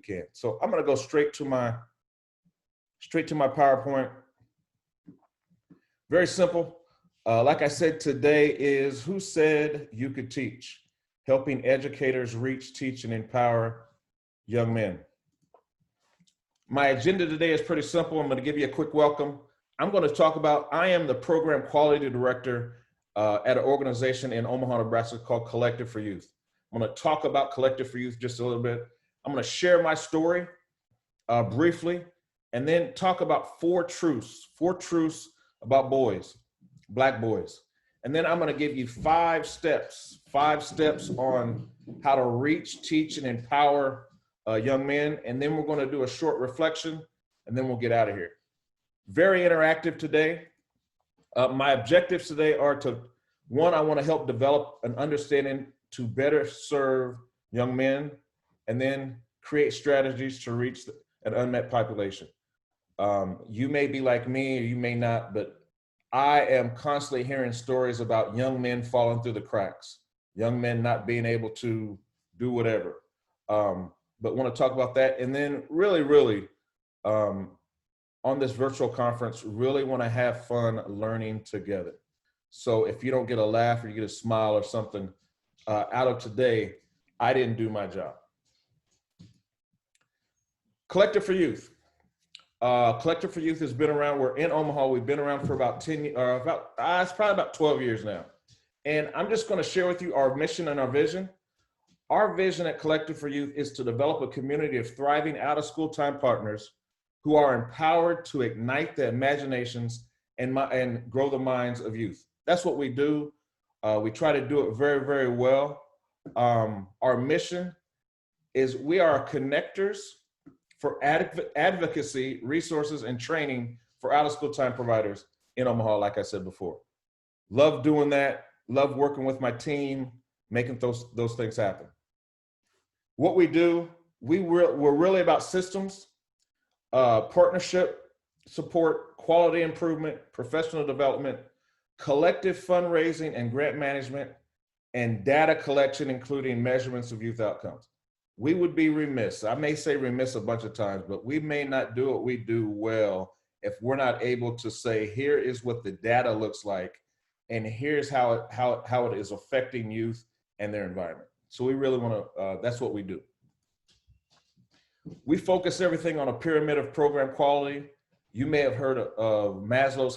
can. So I'm going to go straight to my PowerPoint. Very simple. Like I said, today is Who Said You Could Teach? Helping educators reach, teach, and empower young men. My agenda today is pretty simple. I'm going to give you a quick welcome. I'm going to talk about, I am the program quality director at an organization in Omaha, Nebraska called Collective for Youth. I'm going to talk about Collective for Youth just a little bit. I'm going to share my story briefly, and then talk about four truths about boys, Black boys. And then I'm going to give you 5 steps on how to reach, teach, and empower young men. And then we're going to do a short reflection, and then we'll get out of here. Very interactive today. My objectives today are to, one, I want to help develop an understanding to better serve young men, and then create strategies to reach an unmet population. You may be like me, or you may not, but I am constantly hearing stories about young men falling through the cracks, young men not being able to do whatever. But want to talk about that. And then really, on this virtual conference, really want to have fun learning together. So if you don't get a laugh or you get a smile or something out of today, I didn't do my job. Collective for Youth. Collective for Youth has been around. We're in Omaha. We've been around for about 10, it's probably about 12 years now. And I'm just going to share with you our mission and our vision. Our vision at Collective for Youth is to develop a community of thriving out-of-school time partners who are empowered to ignite the imaginations and grow the minds of youth. That's what we do. We try to do it very, very well. Our mission is we are connectors for advocacy, resources, and training for out-of-school time providers in Omaha, like I said before. Love doing that, love working with my team, making those things happen. What we do, we're really about systems, partnership, support, quality improvement, professional development, collective fundraising and grant management, and data collection, including measurements of youth outcomes. We would be remiss, I may say remiss a bunch of times, but we may not do what we do well if we're not able to say, here is what the data looks like, and here's how it is affecting youth and their environment. So we really want to, that's what we do. We focus everything on a pyramid of program quality. You may have heard of Maslow's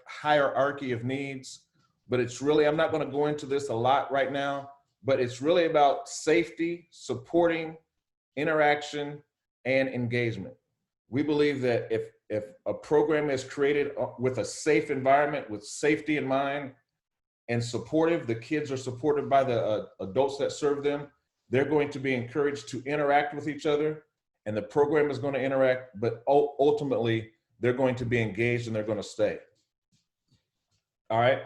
hierarchy of needs, but it's really, I'm not going to go into this a lot right now, but it's really about safety, supporting, interaction, and engagement. We believe that if a program is created with a safe environment, with safety in mind, and supportive, the kids are supported by the adults that serve them, they're going to be encouraged to interact with each other, and the program is going to interact, but ultimately, they're going to be engaged and they're going to stay. All right.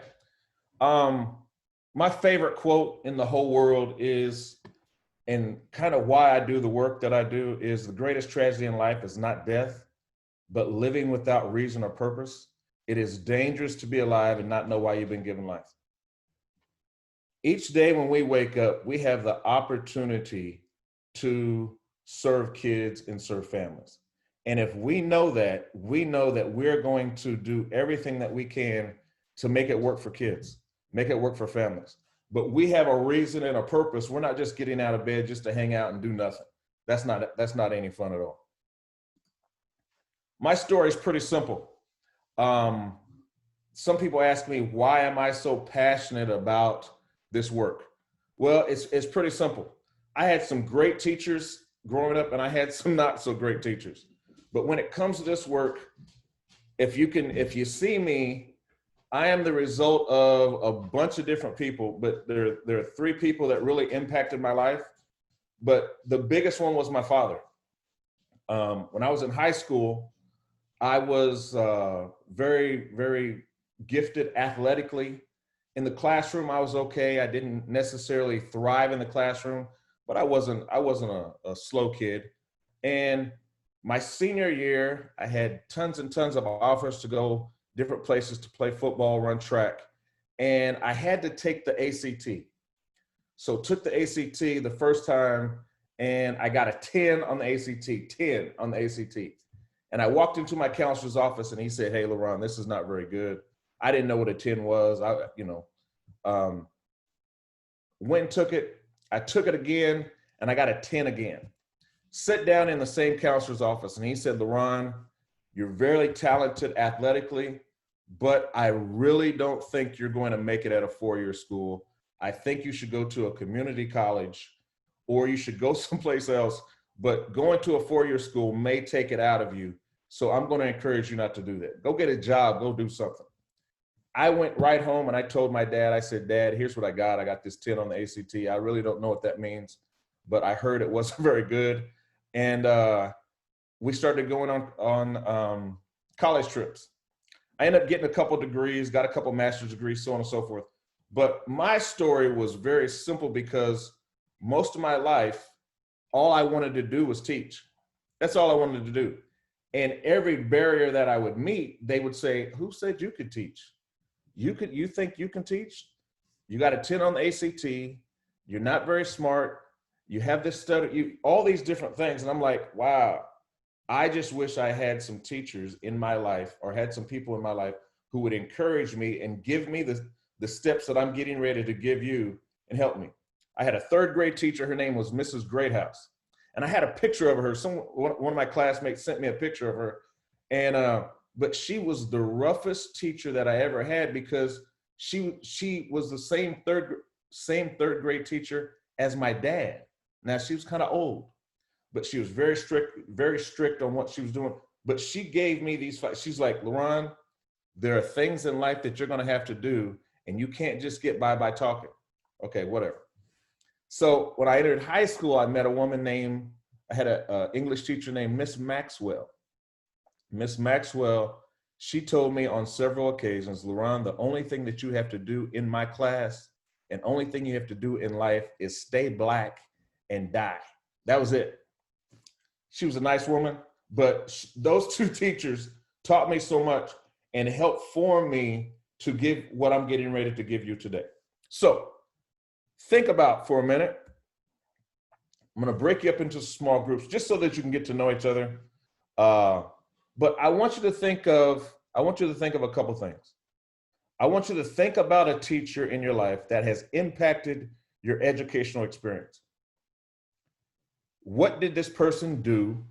My favorite quote in the whole world is, and kind of why I do the work that I do, is the greatest tragedy in life is not death, but living without reason or purpose. It is dangerous to be alive and not know why you've been given life. Each day when we wake up, we have the opportunity to serve kids and serve families. And if we know that we're going to do everything that we can to make it work for kids, make it work for families. But we have a reason and a purpose. We're not just getting out of bed just to hang out and do nothing. That's not any fun at all. My story is pretty simple. Some people ask me, why am I so passionate about this work? Well, it's pretty simple. I had some great teachers growing up, and I had some not so great teachers. But when it comes to this work, if you see me, I am the result of a bunch of different people, but there are 3 people that really impacted my life. But the biggest one was my father. When I was in high school, I was very, very gifted athletically. In the classroom, I was okay. I didn't necessarily thrive in the classroom, but I wasn't a slow kid. And my senior year, I had tons and tons of offers to go different places to play football, run track. And I had to take the ACT. So took the ACT the first time, and I got a 10 on the ACT, 10 on the ACT. And I walked into my counselor's office and he said, "Hey, LaRon, this is not very good." I didn't know what a 10 was. Um, went and took it. I took it again and I got a 10 again. Sit down in the same counselor's office and he said, "LaRon, you're very talented athletically, but I really don't think you're going to make it at a four-year school. I think you should go to a community college or you should go someplace else, but going to a four-year school may take it out of you. So I'm going to encourage you not to do that. Go get a job, go do something." I went right home and I told my dad, I said, "Dad, here's what I got. I got this 10 on the ACT. I really don't know what that means, but I heard it wasn't very good." And we started going on college trips. I ended up getting a couple degrees, got a couple master's degrees, so on and so forth. But my story was very simple because most of my life, all I wanted to do was teach. That's all I wanted to do. And every barrier that I would meet, they would say, "Who said you could teach? You think you can teach? You got a 10 on the ACT. You're not very smart. You have this study, all these different things." And I'm like, wow, I just wish I had some teachers in my life or had some people in my life who would encourage me and give me the steps that I'm getting ready to give you and help me. I had a third grade teacher. Her name was Mrs. Greathouse. And I had a picture of her. One of my classmates sent me a picture of her. And but she was the roughest teacher that I ever had because she was the same third grade teacher as my dad. Now she was kind of old, but she was very strict on what she was doing. But she gave me these. She's like, "LaRon, there are things in life that you're going to have to do, and you can't just get by talking." Okay, whatever. So when I entered high school, I met a woman I had an English teacher named Miss Maxwell. Miss Maxwell, she told me on several occasions, "LaRon, the only thing that you have to do in my class and only thing you have to do in life is stay black and die." That was it. She was a nice woman, but those two teachers taught me so much and helped form me to give what I'm getting ready to give you today. So think about for a minute. I'm going to break you up into small groups just so that you can get to know each other. But I want you to think of a couple things. I want you to think about a teacher in your life that has impacted your educational experience. What did this person do?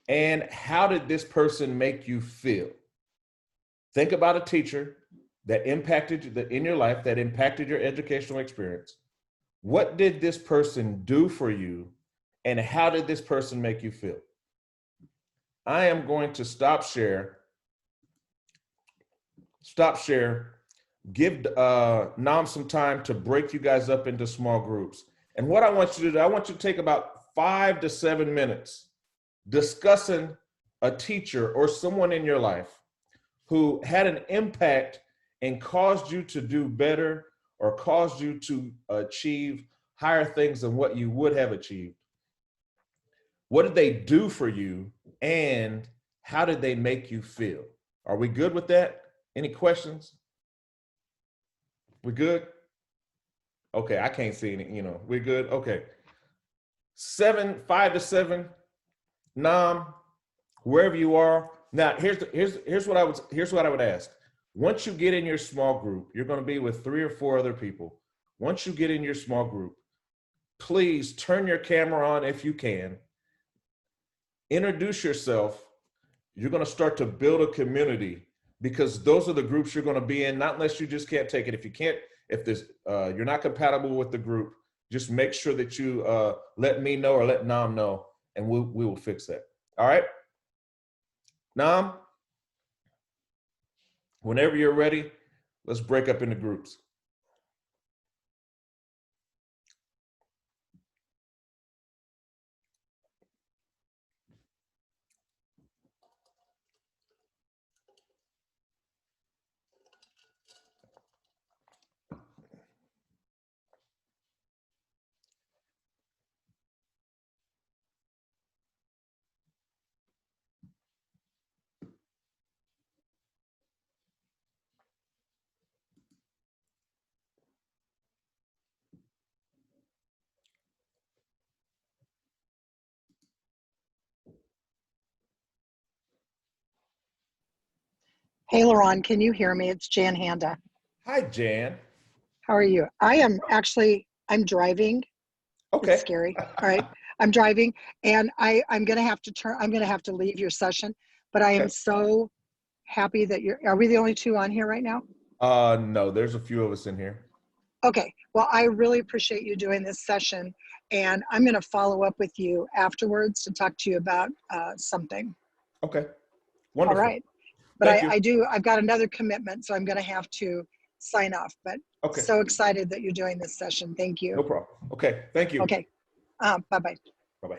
And how did this person make you feel? Think about a teacher that impacted you in your life, that impacted your educational experience. What did this person do for you? And how did this person make you feel? I am going to stop share, give Nam some time to break you guys up into small groups. And what I want you to do, I want you to take about 5 to 7 minutes discussing a teacher or someone in your life who had an impact and caused you to do better or caused you to achieve higher things than what you would have achieved. What did they do for you and how did they make you feel? Are we good with that? Any questions? We good? Okay, I can't see any, we good? Okay. 5 to 7, Nam, wherever you are. Now, here's what I would ask. Once you get in your small group, you're going to be with 3 or 4 other people. Once you get in your small group, please turn your camera on if you can. Introduce yourself. You're going to start to build a community because those are the groups you're going to be in, not unless you just can't take it. If you can't, if you're not compatible with the group, just make sure that you let me know or let Nam know, and we will fix that. All right? Nam, whenever you're ready, let's break up into groups. Hey, Laron, can you hear me? It's Jan Handa. Hi, Jan. How are you? I'm driving. It's Okay. scary. All right. I'm driving and I'm going to have to I'm going to have to leave your session, but I am Okay. so happy that are we the only two on here right now? No, there's a few of us in here. Okay. Well, I really appreciate you doing this session and I'm going to follow up with you afterwards to talk to you about something. Okay. All Wonderful. right. But Thank you. I've got another commitment, so I'm going to have to sign off, but Okay. so excited that you're doing this session. Thank you. No problem. Okay. Thank you. Okay. Bye-bye. Bye-bye.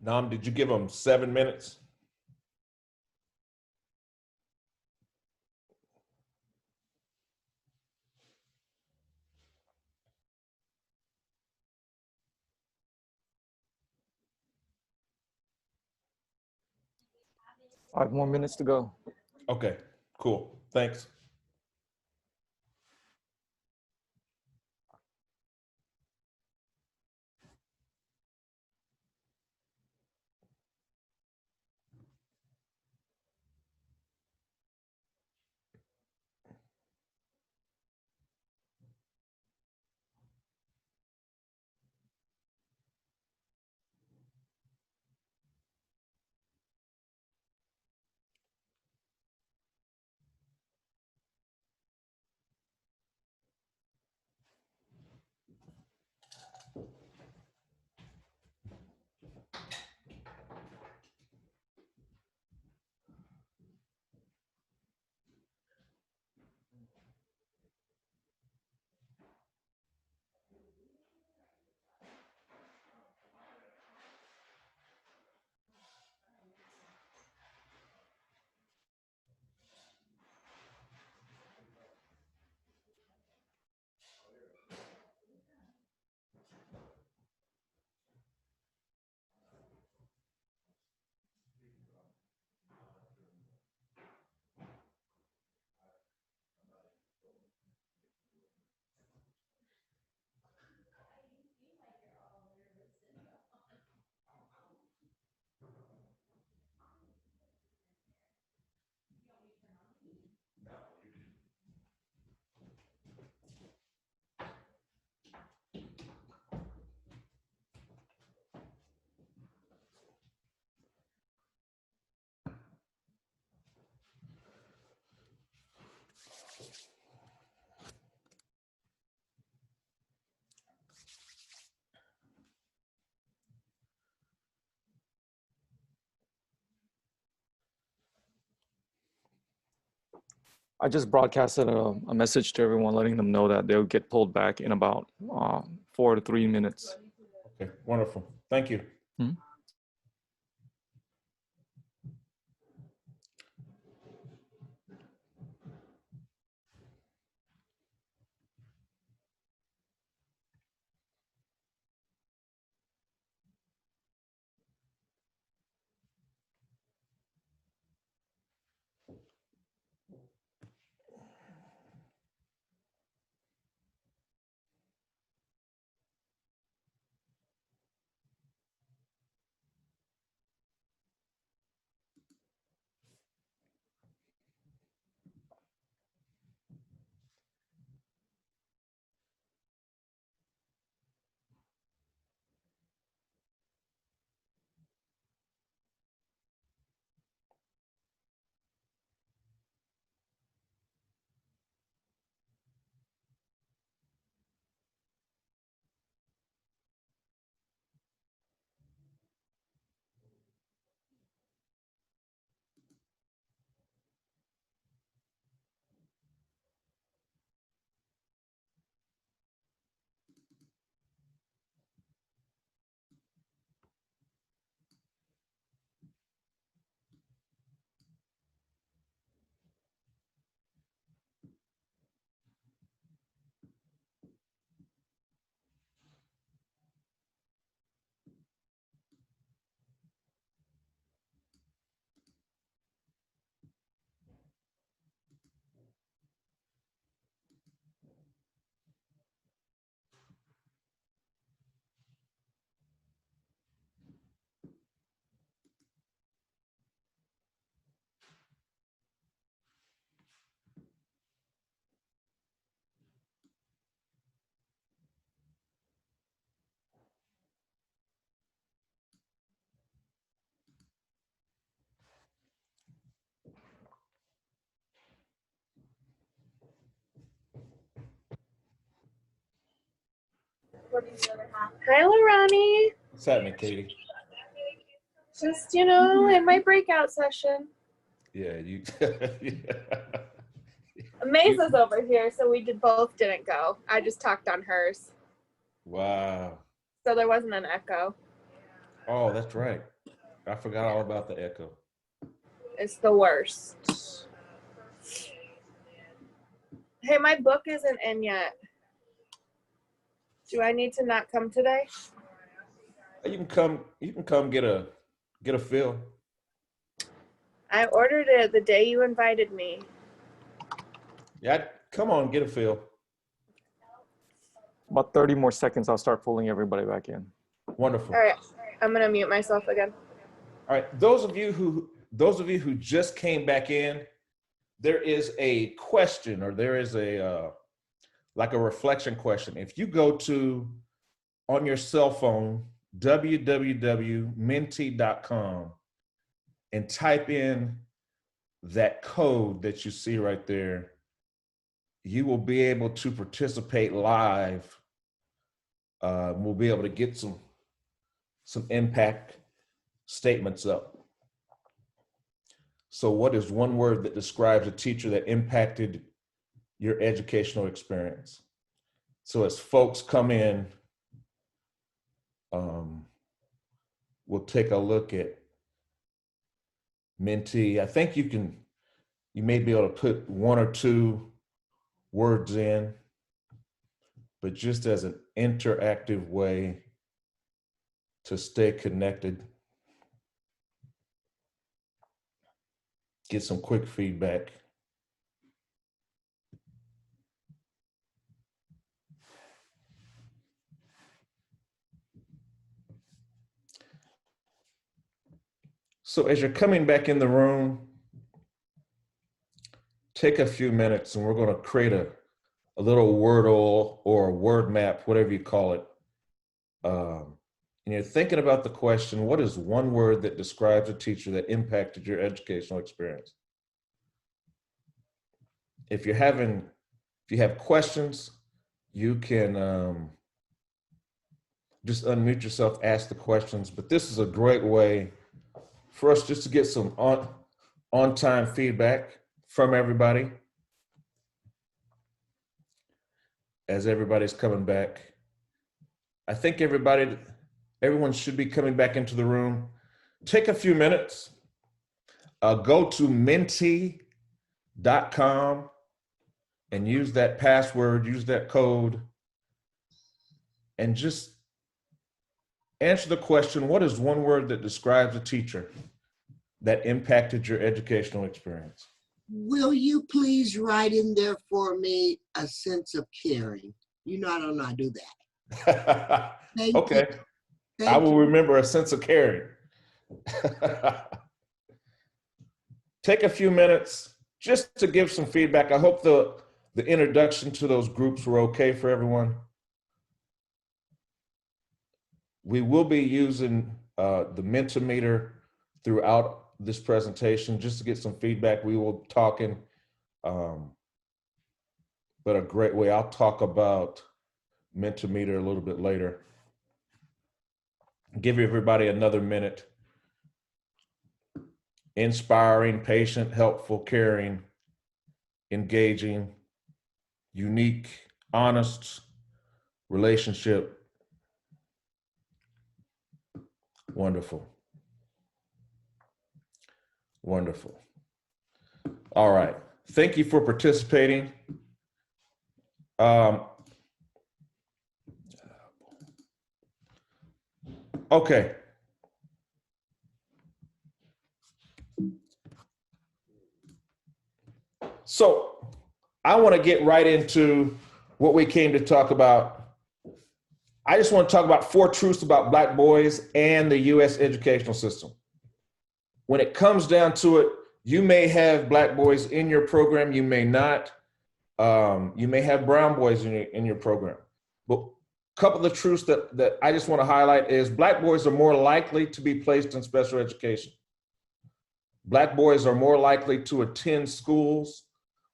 Nam, did you give them 7 minutes? Five more minutes to go. Okay. Cool. Thanks. I just broadcasted a message to everyone letting them know that they'll get pulled back in about 4 to 3 minutes. Okay. Wonderful. Thank you. Hmm? Hi, Lorani. What's happening, Katie? Just, in my breakout session. Yeah, you. Maza's over here, so we both didn't go. I just talked on hers. Wow. So there wasn't an echo. Oh, that's right. I forgot all about the echo. It's the worst. Hey, my book isn't in yet. Do I need to not come today? You can come. You can come get a fill. I ordered it the day you invited me. Yeah, come on, get a fill. About 30 more seconds, I'll start pulling everybody back in. Wonderful. All right, I'm gonna mute myself again. All right, those of you who just came back in, there is a question, or there is a like a reflection question. If you go to on your cell phone www.menti.com and type in that code that you see right there, you will be able to participate live. We'll be able to get some impact statements up. So what is one word that describes a teacher that impacted your educational experience? So as folks come in, we'll take a look at Menti. I think you may be able to put one or two words in, but just as an interactive way to stay connected, get some quick feedback. So as you're coming back in the room, take a few minutes and we're going to create a little Wordle or a word map, whatever you call it. And you're thinking about the question, what is one word that describes a teacher that impacted your educational experience? If you have questions, you can just unmute yourself, ask the questions, but this is a great way for us just to get some on-time feedback from everybody as everybody's coming back. I think everyone should be coming back into the room. Take a few minutes, go to menti.com and use that password, use that code, and just answer the question, what is one word that describes a teacher that impacted your educational experience? Will you please write in there for me a sense of caring? You know I don't know how to do that. Thank Okay. you. I will remember a sense of caring. Take a few minutes just to give some feedback. I hope the introduction to those groups were okay for everyone. We will be using the Mentimeter throughout this presentation just to get some feedback. We will talking, but a great way. I'll talk about Mentimeter a little bit later. Give everybody another minute. Inspiring, patient, helpful, caring, engaging, unique, honest relationship. Wonderful. Wonderful. All right. Thank you for participating. Okay. So I want to get right into what we came to talk about. I just want to talk about 4 truths about Black boys and the U.S. educational system. When it comes down to it, you may have Black boys in your program, you may not. You may have brown boys in your program. But a couple of the truths that I just want to highlight is Black boys are more likely to be placed in special education. Black boys are more likely to attend schools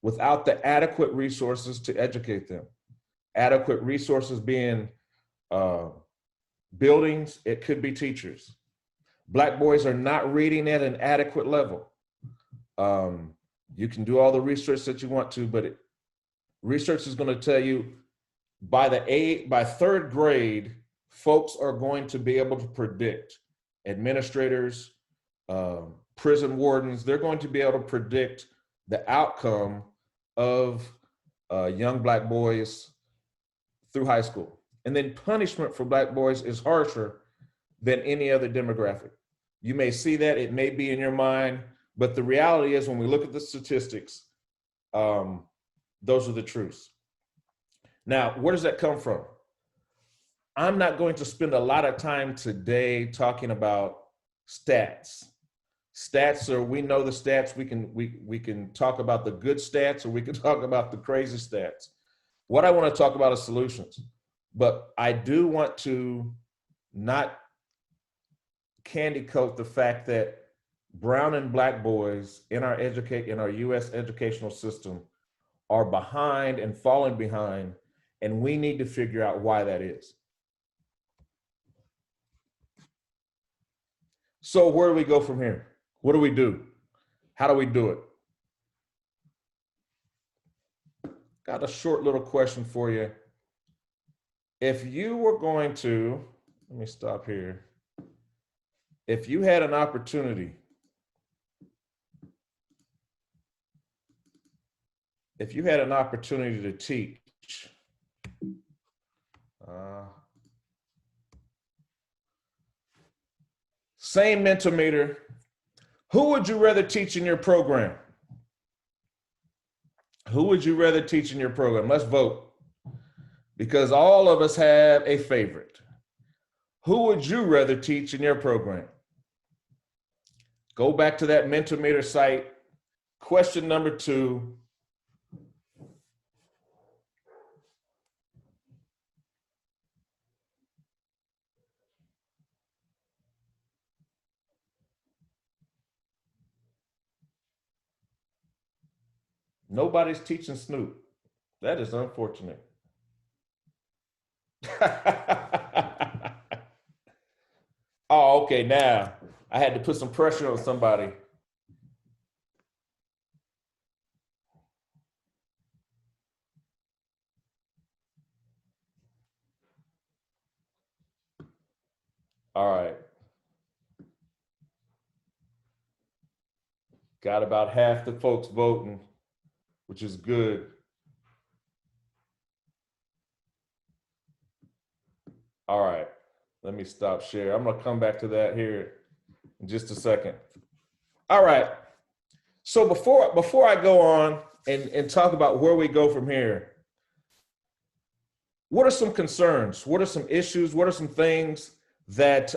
without the adequate resources to educate them. Adequate resources being buildings, it could be teachers. Black boys are not reading at an adequate level. You can do all the research that you want to, but research is going to tell you by third grade, folks are going to be able to predict. Administrators, prison wardens, they're going to be able to predict the outcome of young Black boys through high school. And then punishment for Black boys is harsher than any other demographic. You may see that, it may be in your mind, but the reality is when we look at the statistics, those are the truths. Now, where does that come from? I'm not going to spend a lot of time today talking about stats. Stats are, we know the stats, we can talk about the good stats or we can talk about the crazy stats. What I want to talk about is solutions, but I do want to not candy coat the fact that brown and Black boys in our US educational system are behind and falling behind, and we need to figure out why that is. So where do we go from here? What do we do? How do we do it? Got a short little question for you. If you were going to, let me stop here. If you had an opportunity, to teach, same Mentimeter, who would you rather teach in your program? Who would you rather teach in your program? Let's vote, because all of us have a favorite. Who would you rather teach in your program? Go back to that Mentimeter site. Question number 2. Nobody's teaching Snoop. That is unfortunate. Oh, okay, now I had to put some pressure on somebody. All right. Got about half the folks voting, which is good. All right, let me stop share. I'm gonna come back to that here in just a second. All right, so before I go on and talk about where we go from here, what are some concerns? What are some issues? What are some things that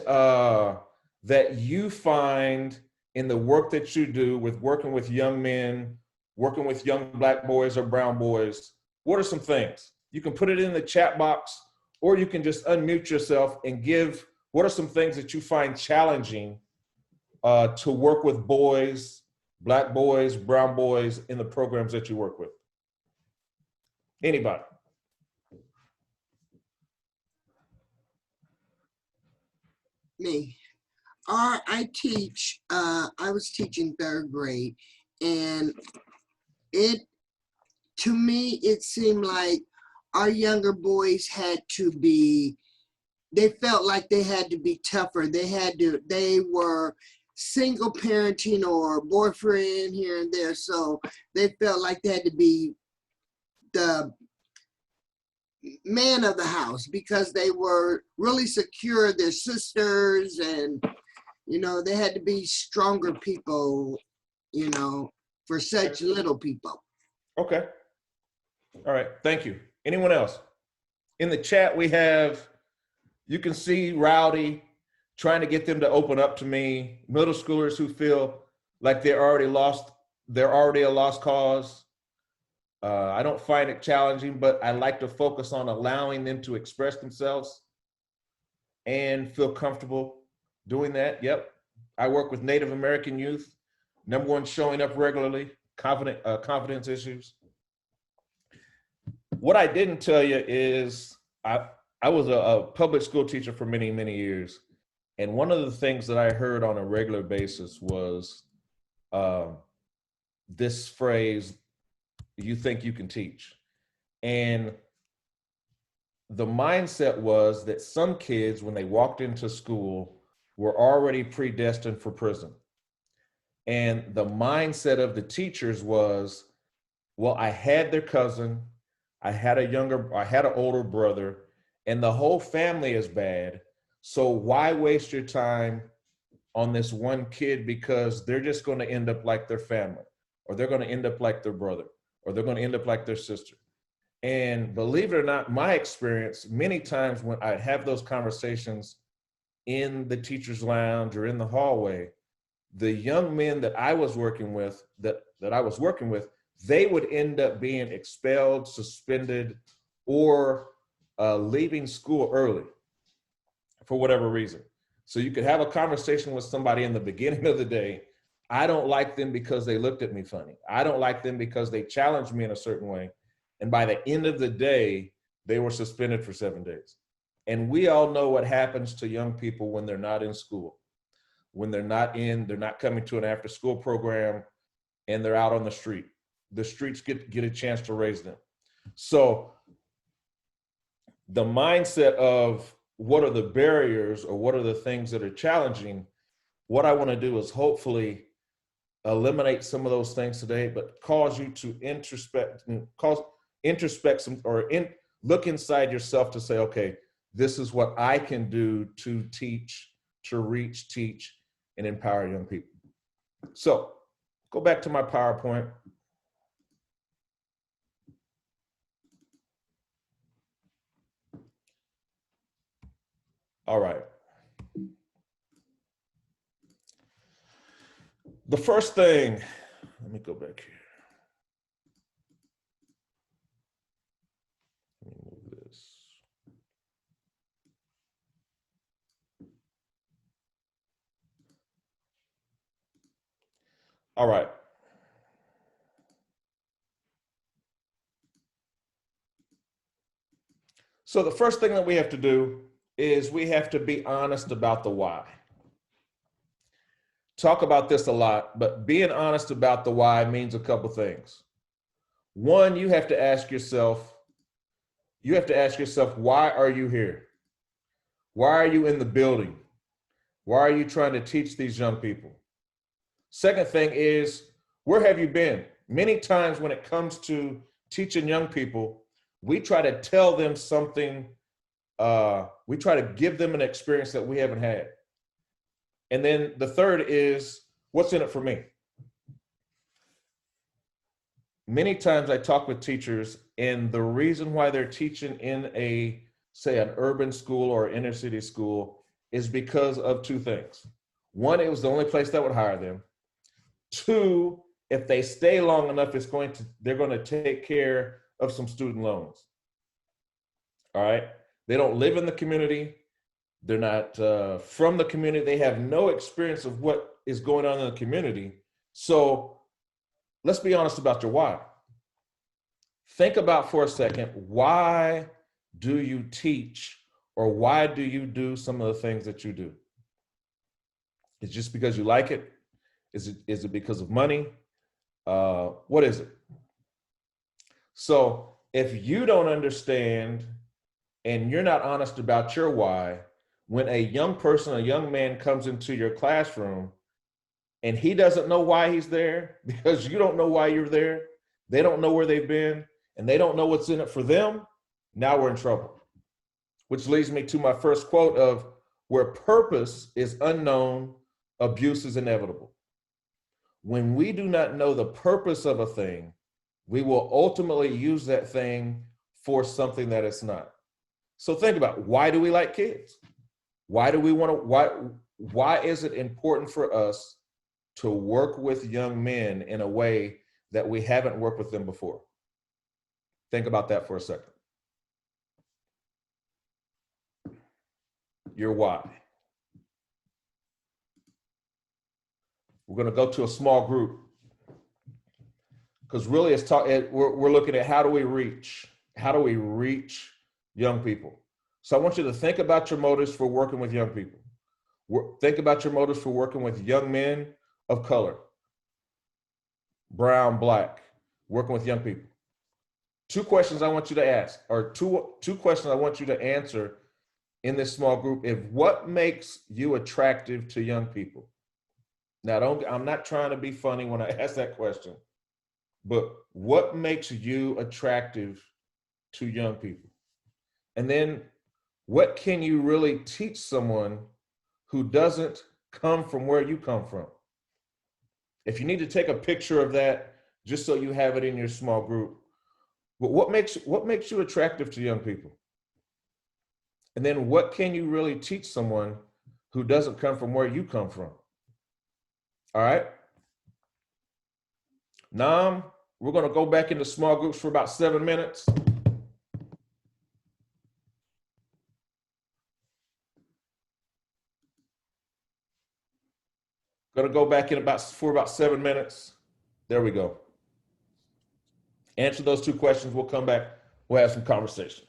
that you find in the work that you do with working with young men, working with young Black boys or brown boys? What are some things? You can put it in the chat box, or you can just unmute yourself and give, what are some things that you find challenging to work with boys, Black boys, brown boys in the programs that you work with? Anybody? Me. I teach, I was teaching 3rd grade, and to me, it seemed like our younger boys had to be, they felt like they had to be tougher. They were single parenting or boyfriend here and there. So they felt like they had to be the man of the house because they were really secure, their sisters, and, you know, they had to be stronger people, you know, for such little people. Okay. All right, thank you. Anyone else? In the chat we have, you can see Rowdy trying to get them to open up to me, middle schoolers who feel like they're already a lost cause. I don't find it challenging, but I like to focus on allowing them to express themselves and feel comfortable doing that. Yep, I work with Native American youth. Number 1, showing up regularly, confidence issues. What I didn't tell you is I was a public school teacher for many, many years. And one of the things that I heard on a regular basis was uh, this phrase, you think you can teach. And the mindset was that some kids, when they walked into school, were already predestined for prison. And the mindset of the teachers was, well, I had their cousin, I had an older brother, and the whole family is bad. So why waste your time on this one kid, because they're just going to end up like their family, or they're going to end up like their brother, or they're going to end up like their sister. And believe it or not, my experience, many times when I have those conversations in the teacher's lounge or in the hallway, the young men that I was working with, they would end up being expelled, suspended, or leaving school early for whatever reason. So you could have a conversation with somebody in the beginning of the day. I don't like them because they looked at me funny. I don't like them because they challenged me in a certain way. And by the end of the day, they were suspended for 7 days. And we all know what happens to young people when they're not in school, when they're not coming to an after school program, and they're out on the street. The streets get a chance to raise them. So the mindset of what are the barriers or what are the things that are challenging, what I want to do is hopefully eliminate some of those things today, but cause you to introspect some, or look inside yourself to say, okay, this is what I can do to teach, to reach, teach, and empower young people. So go back to my PowerPoint. All right. The first thing, let me go back here. Let me move this. All right. So the first thing that we have to do is we have to be honest about the why. Talk about this a lot, but being honest about the why means a couple things. One, you have to ask yourself, why are you here? Why are you in the building? Why are you trying to teach these young people? Second thing is, where have you been? Many times when it comes to teaching young people, we try to tell them something, we try to give them an experience that we haven't had. And then the third is, what's in it for me? Many times I talk with teachers, and the reason why they're teaching in say an urban school or inner city school is because of two things. One, it was the only place that would hire them. Two, if they stay long enough, they're going to take care of some student loans. All right. They don't live in the community. They're not from the community. They have no experience of what is going on in the community. So let's be honest about your why. Think about for a second, why do you teach, or why do you do some of the things that you do? Is it just because you like it? Is it because of money? What is it? So if you don't understand and you're not honest about your why, when a young man comes into your classroom and he doesn't know why he's there, because you don't know why you're there, they don't know where they've been, and they don't know what's in it for them, now we're in trouble. Which leads me to my first quote of, where purpose is unknown, abuse is inevitable. When we do not know the purpose of a thing, we will ultimately use that thing for something that it's not. So think about, why do we like kids? Why is it important for us to work with young men in a way that we haven't worked with them before? Think about that for a second. Your why. We're going to go to a small group, because really we're looking at how do we reach young people? So I want you to think about your motives for working with young people. Think about your motives for working with young men of color, brown, black, working with young people. Two questions I want you to ask, or two questions I want you to answer in this small group. If what makes you attractive to young people? Now, I'm not trying to be funny when I ask that question, but what makes you attractive to young people? And then what can you really teach someone who doesn't come from where you come from? If you need to take a picture of that, just so you have it in your small group, but what makes you attractive to young people? And then what can you really teach someone who doesn't come from where you come from? All right. Nam, we're going to go back into small groups for about 7 minutes. Going to go back in for about 7 minutes. There we go. Answer those two questions. We'll come back. We'll have some conversation.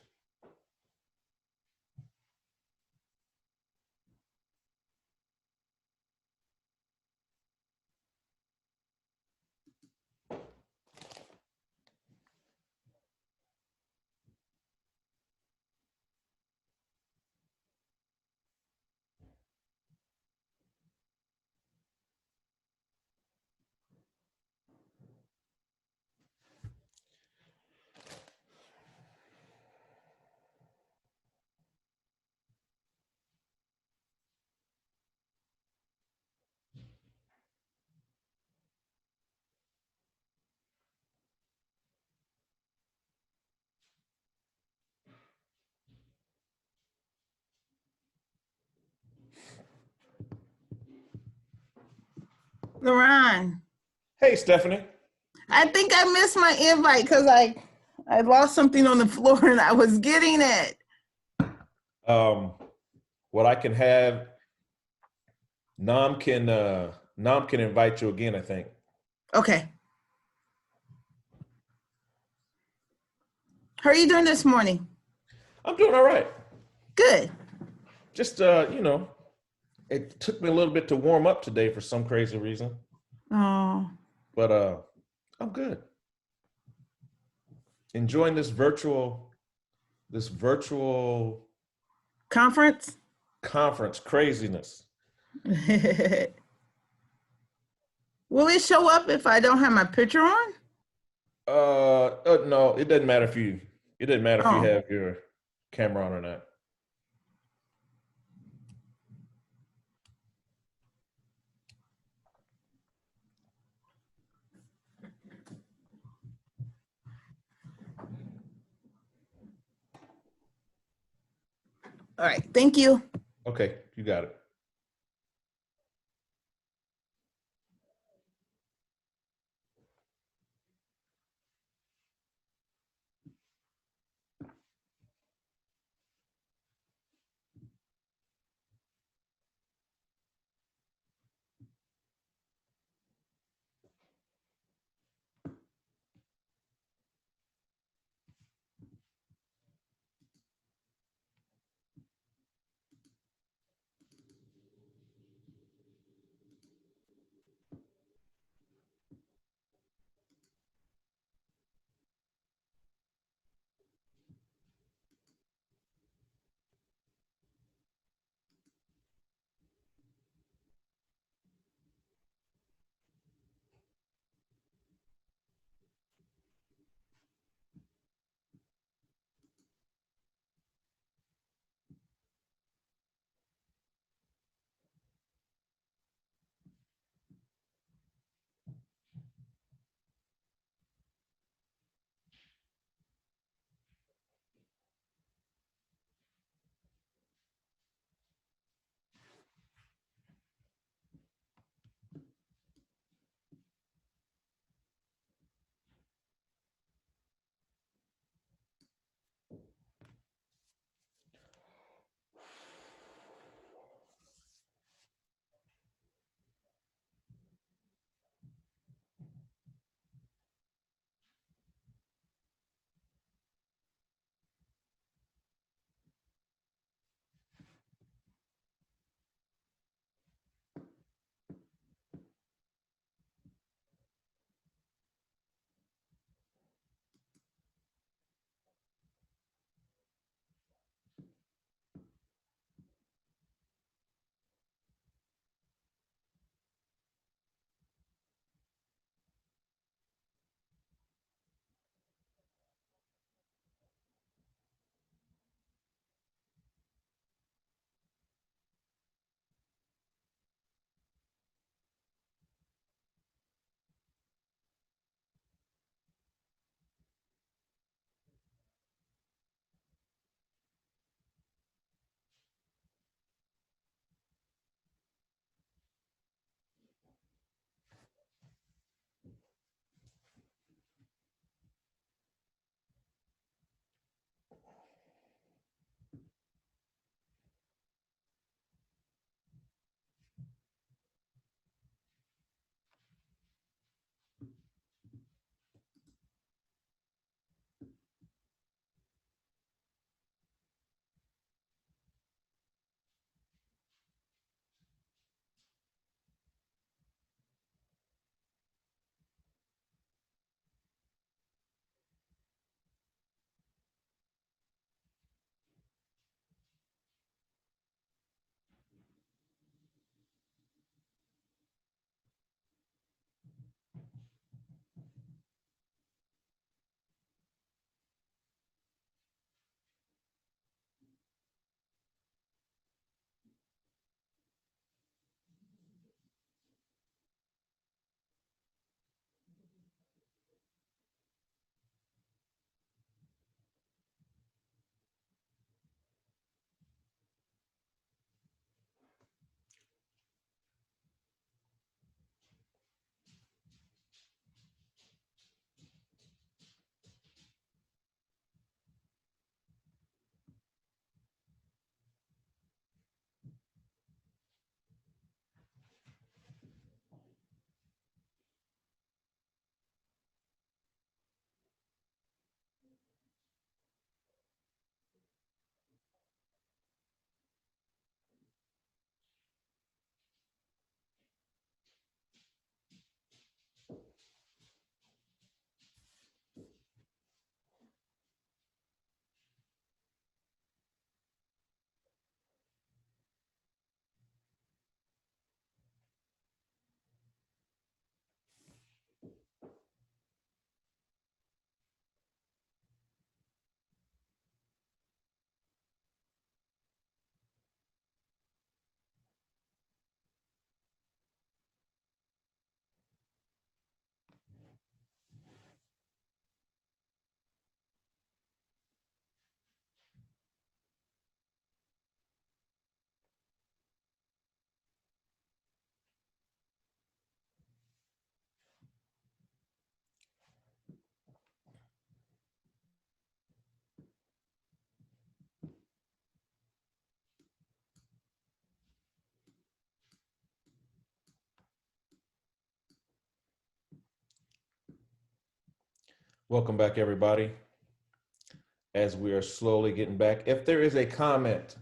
Laron, Hey, Stephanie. I think I missed my invite because I lost something on the floor and I was getting it. What I can have, Nam can invite you again, I think. Okay. How are you doing this morning? I'm doing all right. Good. Just it took me a little bit to warm up today for some crazy reason, Oh, but I'm good. Enjoying this virtual conference? conference craziness. Will it show up if I don't have my picture on? No, it doesn't matter if you Oh. have your camera on or not. All right. Thank you. Okay, you got it. Welcome back, everybody. As we are slowly getting back, if there is a comment,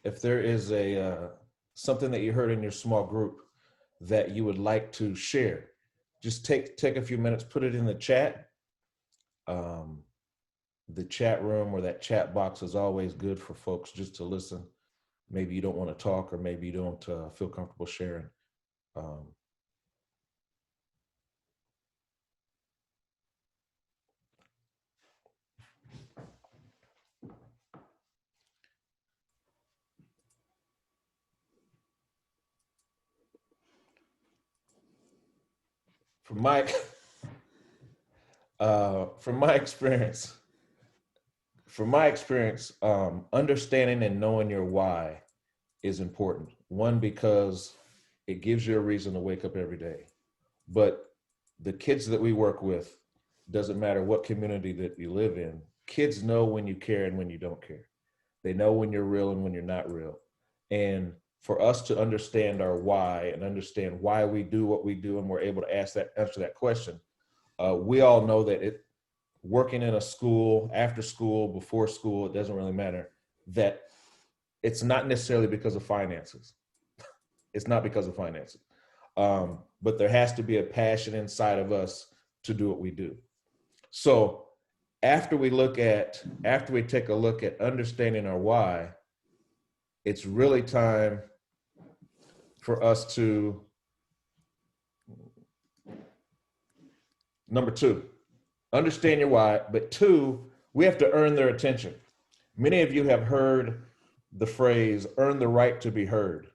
if there is a something that you heard in your small group that you would like to share, just take a few minutes, put it in the chat. The chat room or that chat box is always good for folks just to listen. Maybe you don't want to talk, or maybe you don't feel comfortable sharing. From my experience, understanding and knowing your why is important. One, because it gives you a reason to wake up every day. But the kids that we work with, doesn't matter what community that you live in, kids know when you care and when you don't care. They know when you're real and when you're not real. And for us to understand our why and understand why we do what we do, and we're able to answer that question, we all know that working in a school, after school, before school, it doesn't really matter, that it's not necessarily because of finances. It's not because of finances. But there has to be a passion inside of us to do what we do. So after we take a look at understanding our why, it's really time for us to, number two, understand your why, but two, we have to earn their attention. Many of you have heard the phrase, earn the right to be heard.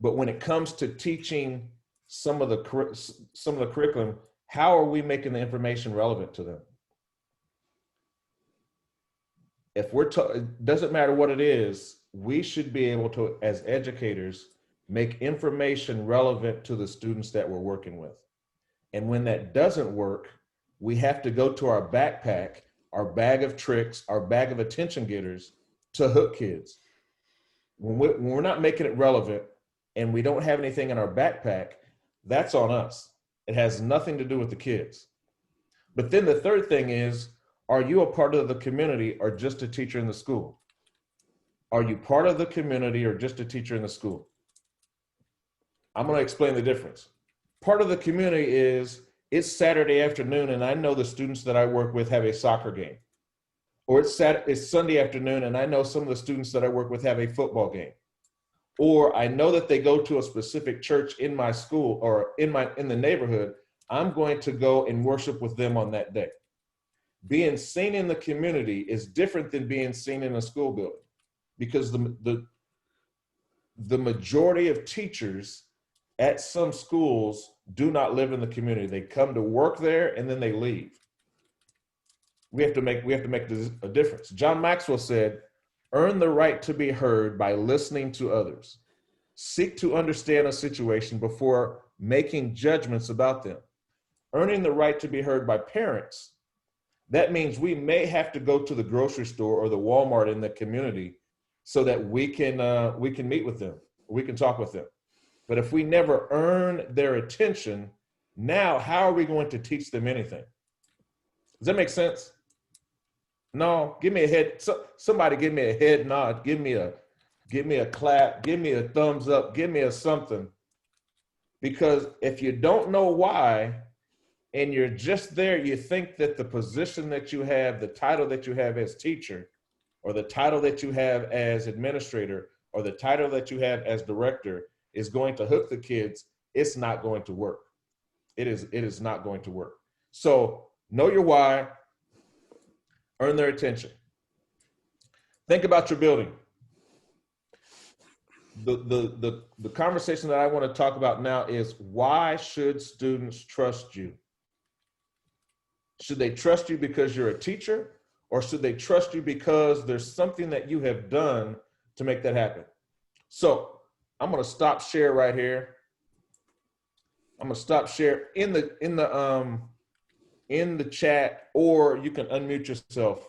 But when it comes to teaching some of the curriculum, how are we making the information relevant to them? If it doesn't matter what it is, we should be able to, as educators, make information relevant to the students that we're working with. And when that doesn't work, we have to go to our backpack, our bag of tricks, our bag of attention getters to hook kids. When we're not making it relevant and we don't have anything in our backpack, that's on us. It has nothing to do with the kids. But then the third thing is, are you a part of the community or just a teacher in the school? Are you part of the community or just a teacher in the school? I'm going to explain the difference. Part of the community is, it's Saturday afternoon and I know the students that I work with have a soccer game. Or it's Sunday afternoon and I know some of the students that I work with have a football game. Or I know that they go to a specific church in my school or in the neighborhood. I'm going to go and worship with them on that day. Being seen in the community is different than being seen in a school building, because the majority of teachers at some schools do not live in the community. They come to work there and then they leave. We have to make a difference. John Maxwell said, earn the right to be heard by listening to others. Seek to understand a situation before making judgments about them. Earning the right to be heard by parents. That means we may have to go to the grocery store or the Walmart in the community so that we can meet with them, we can talk with them. But if we never earn their attention, now how are we going to teach them anything? Does that make sense? No, give me a head. Somebody give me a head nod. Give me a clap. Give me a thumbs up. Give me a something. Because if you don't know why, and you're just there, you think that the position that you have, the title that you have as teacher, or the title that you have as administrator, or the title that you have as director is going to hook the kids. It's not going to work. It is not going to work. So know your why, earn their attention. Think about your building. The conversation that I want to talk about now is, why should students trust you? Should they trust you because you're a teacher, or should they trust you because there's something that you have done to make that happen? So I'm going to stop share right here. I'm going to stop share in the chat, or you can unmute yourself.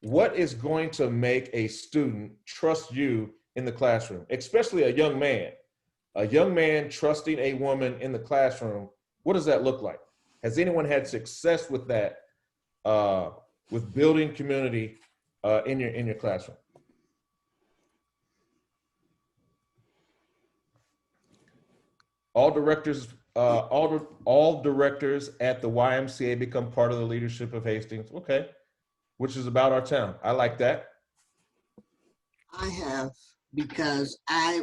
What is going to make a student trust you in the classroom, especially a young man? A young man trusting a woman in the classroom, what does that look like? Has anyone had success with that, with building community in your classroom? All directors all directors at the YMCA become part of the leadership of Hastings. Okay, which is about our town. I like that. I have, because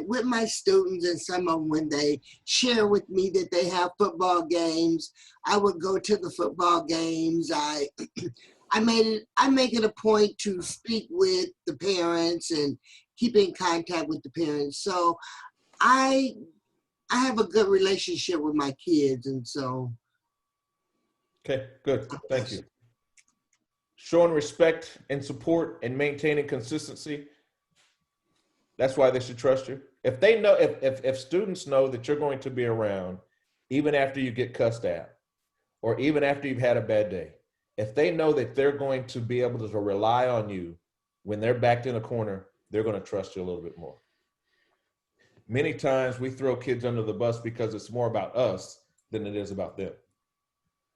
with my students, and some of them, when they share with me that they have football games, I would go to the football games. I make it a point to speak with the parents and keep in contact with the parents. So I have a good relationship with my kids, and so. Okay, good. Thank you. Showing respect and support and maintaining consistency. That's why they should trust you. If they know, if students know that you're going to be around, even after you get cussed at, or even after you've had a bad day, if they know that they're going to be able to rely on you when they're backed in a corner, they're going to trust you a little bit more. Many times we throw kids under the bus because it's more about us than it is about them.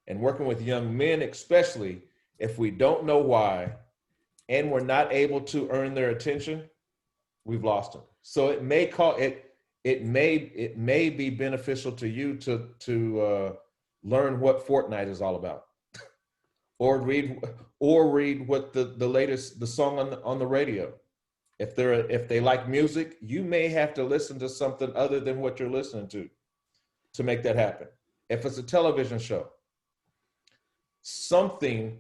And working with young men, especially, if we don't know why and we're not able to earn their attention, we've lost them. So it may be beneficial to you to learn what Fortnite is all about, or read what the latest song on the radio. If they like music, you may have to listen to something other than what you're listening to make that happen. If it's a television show, something,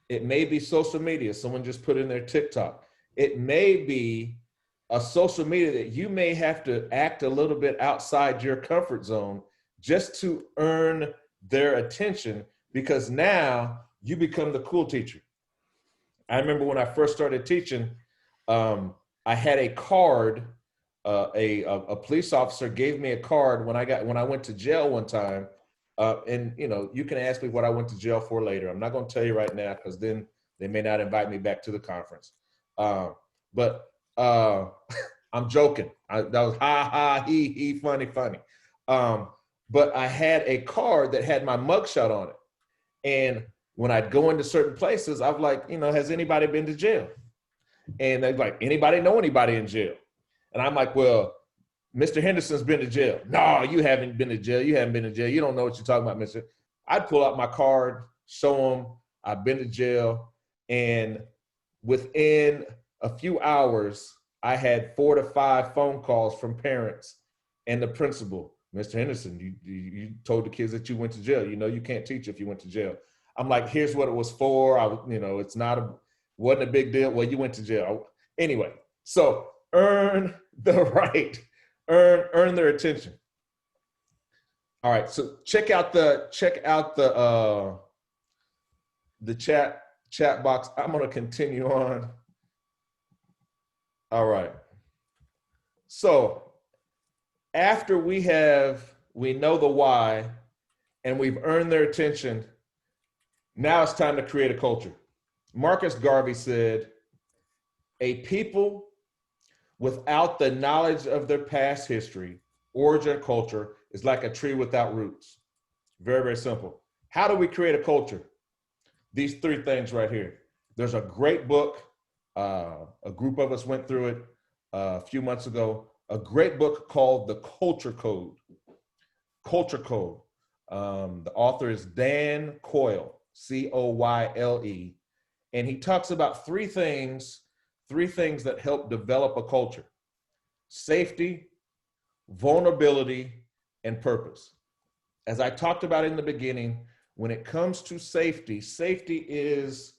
it may be social media. Someone just put in their TikTok. It may be a social media that you may have to act a little bit outside your comfort zone just to earn their attention, because now you become the cool teacher. I remember when I first started teaching, I had a card. A police officer gave me a card when I went to jail one time. And you can ask me what I went to jail for later. I'm not going to tell you right now, because then they may not invite me back to the conference. But I'm joking. That was ha ha he funny. But I had a card that had my mugshot on it, and when I'd go into certain places, I'm like, has anybody been to jail? And they're like, anybody know anybody in jail? And I'm like, well, Mr. Henderson's been to jail. No, you haven't been to jail. You haven't been to jail. You don't know what you're talking about, mister. I'd pull out my card, show them I've been to jail. And within a few hours, I had 4 to 5 phone calls from parents and the principal. Mr. Henderson, you told the kids that you went to jail. You can't teach if you went to jail. I'm like, here's what it was for. It's wasn't a big deal. Well, you went to jail. Anyway, so earn the right. Earn their attention. All right, so check out the chat box. I'm going to continue on. All right. So after we know the why and we've earned their attention, now it's time to create a culture. Marcus Garvey said, a people without the knowledge of their past history, origin, or culture is like a tree without roots. Very, very simple. How do we create a culture? These 3 things right here. There's a great book. A group of us went through it a few months ago. A great book called The Culture Code. Culture Code. The author is Dan Coyle, Coyle. And he talks about 3 things that help develop a culture: safety, vulnerability, and purpose. As I talked about in the beginning, when it comes to safety is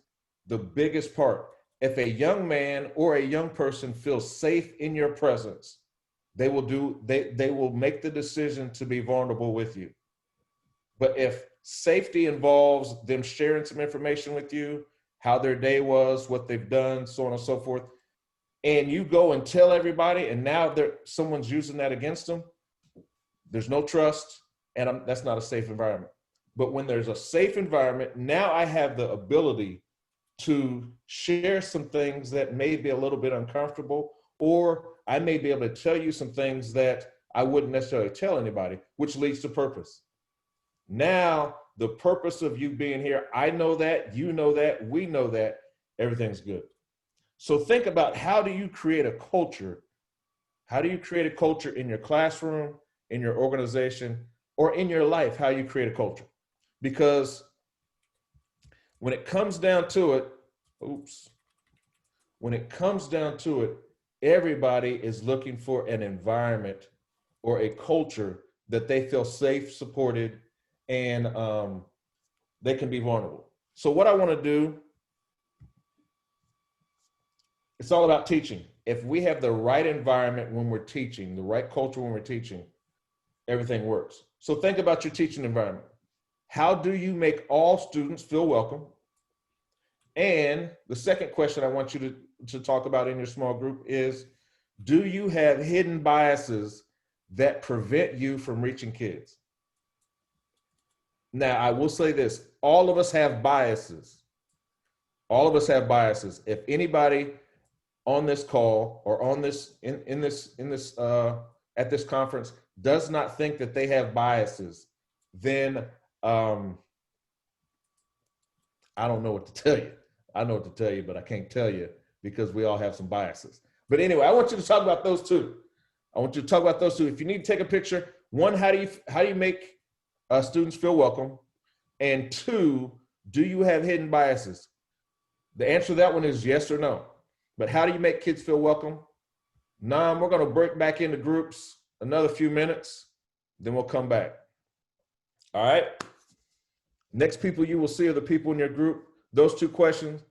the biggest part. If a young man or a young person feels safe in your presence, they will make the decision to be vulnerable with you. But if safety involves them sharing some information with you, how their day was, what they've done, so on and so forth, and you go and tell everybody, and now someone's using that against them, there's no trust, and that's not a safe environment. But when there's a safe environment, now I have the ability to share some things that may be a little bit uncomfortable, or I may be able to tell you some things that I wouldn't necessarily tell anybody, which leads to purpose. Now, the purpose of you being here, I know that, you know that, we know that, everything's good. So think about, how do you create a culture? How do you create a culture in your classroom, in your organization, or in your life? How you create a culture? Because when it comes down to it, when it comes down to it, everybody is looking for an environment or a culture that they feel safe, supported, and they can be vulnerable. So what I want to do, it's all about teaching. If we have the right environment when we're teaching, the right culture when we're teaching, everything works. So think about your teaching environment. How do you make all students feel welcome? And the second question I want you to talk about in your small group is, do you have hidden biases that prevent you from reaching kids? Now, I will say this, all of us have biases. All of us have biases. If anybody on this call or on this, at this conference does not think that they have biases, then I don't know what to tell you. I know what to tell you, but I can't tell you because we all have some biases. But anyway, I want you to talk about those two. I want you to talk about those two. If you need to take a picture, one, how do you make students feel welcome? And two, do you have hidden biases? The answer to that one is yes or no. But how do you make kids feel welcome? We're going to break back into groups another few minutes, then we'll come back. All right. Next people you will see are the people in your group. Those two questions.